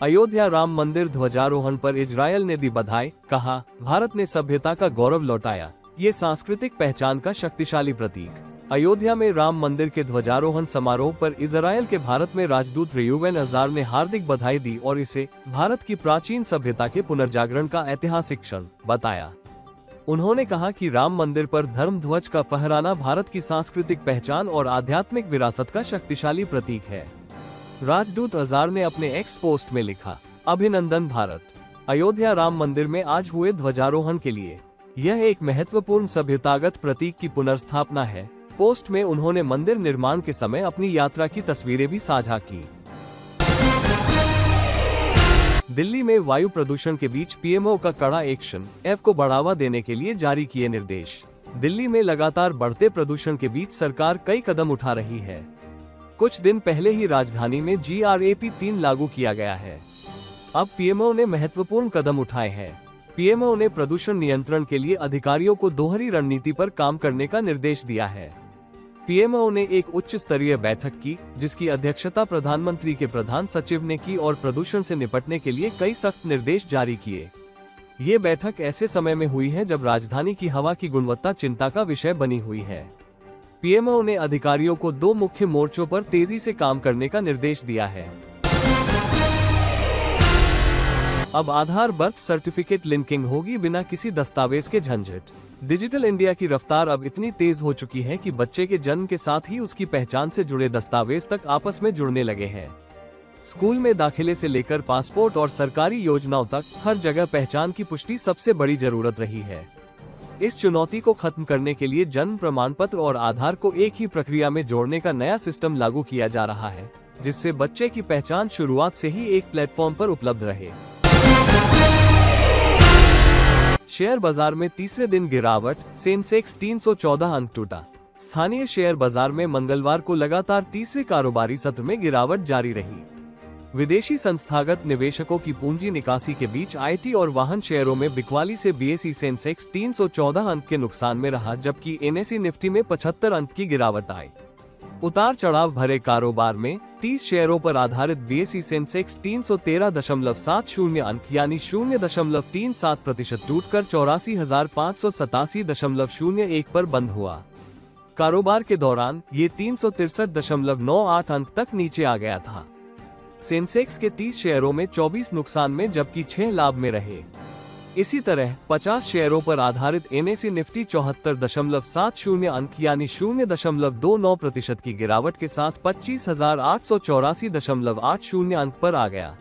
अयोध्या राम मंदिर ध्वजारोहण पर इजरायल ने दी बधाई, कहा भारत ने सभ्यता का गौरव लौटाया, ये सांस्कृतिक पहचान का शक्तिशाली प्रतीक। अयोध्या में राम मंदिर के ध्वजारोहण समारोह पर इजरायल के भारत में राजदूत रेयूवेन अजार ने हार्दिक बधाई दी और इसे भारत की प्राचीन सभ्यता के पुनर्जागरण का ऐतिहासिक क्षण बताया। उन्होंने कहा कि राम मंदिर पर धर्म ध्वज का फहराना भारत की सांस्कृतिक पहचान और आध्यात्मिक विरासत का शक्तिशाली प्रतीक है। राजदूत अजार ने अपने एक्स पोस्ट में लिखा, अभिनंदन भारत, अयोध्या राम मंदिर में आज हुए ध्वजारोहण के लिए। यह एक महत्वपूर्ण सभ्यतागत प्रतीक की पुनर्स्थापना है। पोस्ट में उन्होंने मंदिर निर्माण के समय अपनी यात्रा की तस्वीरें भी साझा की। दिल्ली में वायु प्रदूषण के बीच पीएमओ का कड़ा एक्शन, एफ को बढ़ावा देने के लिए जारी किए निर्देश। दिल्ली में लगातार बढ़ते प्रदूषण के बीच सरकार कई कदम उठा रही है। कुछ दिन पहले ही राजधानी में GRAP 3 लागू किया गया है। अब पीएमओ ने महत्वपूर्ण कदम उठाए हैं। पीएमओ ने प्रदूषण नियंत्रण के लिए अधिकारियों को दोहरी रणनीति पर काम करने का निर्देश दिया है। पीएमओ ने एक उच्च स्तरीय बैठक की, जिसकी अध्यक्षता प्रधानमंत्री के प्रधान सचिव ने की और प्रदूषण से निपटने के लिए कई सख्त निर्देश जारी किए। ये बैठक ऐसे समय में हुई है जब राजधानी की हवा की गुणवत्ता चिंता का विषय बनी हुई है। पीएमओ ने अधिकारियों को 2 मुख्य मोर्चों पर तेजी से काम करने का निर्देश दिया है। अब आधार बर्थ सर्टिफिकेट लिंकिंग होगी बिना किसी दस्तावेज के झंझट। डिजिटल इंडिया की रफ्तार अब इतनी तेज हो चुकी है कि बच्चे के जन्म के साथ ही उसकी पहचान से जुड़े दस्तावेज तक आपस में जुड़ने लगे हैं। स्कूल में दाखिले से लेकर पासपोर्ट और सरकारी योजनाओं तक हर जगह पहचान की पुष्टि सबसे बड़ी जरूरत रही है। इस चुनौती को खत्म करने के लिए जन्म प्रमाण पत्र और आधार को एक ही प्रक्रिया में जोड़ने का नया सिस्टम लागू किया जा रहा है, जिससे बच्चे की पहचान शुरुआत से ही एक प्लेटफॉर्म पर उपलब्ध रहे। शेयर बाजार में तीसरे दिन गिरावट, सेंसेक्स 314 अंक टूटा। स्थानीय शेयर बाजार में मंगलवार को लगातार तीसरे कारोबारी सत्र में गिरावट जारी रही। विदेशी संस्थागत निवेशकों की पूंजी निकासी के बीच आईटी और वाहन शेयरों में बिकवाली से बीएसई सेंसेक्स 314 अंक के नुकसान में रहा, जबकि एनएसई निफ्टी में 75 अंक की गिरावट आई। उतार चढ़ाव भरे कारोबार में 30 शेयरों पर आधारित बीएसई सेंसेक्स 313.70 अंक यानी 0.37% टूटकर 84,587.01 पर बंद हुआ। कारोबार के दौरान ये 363.98 अंक तक नीचे आ गया था। सेंसेक्स के 30 शेयरों में 24 नुकसान में जबकि 6 लाभ में रहे। इसी तरह 50 शेयरों पर आधारित एनएसई निफ्टी 74.70 अंक यानी 0.29% की गिरावट के साथ 25,884.80 अंक पर आ गया।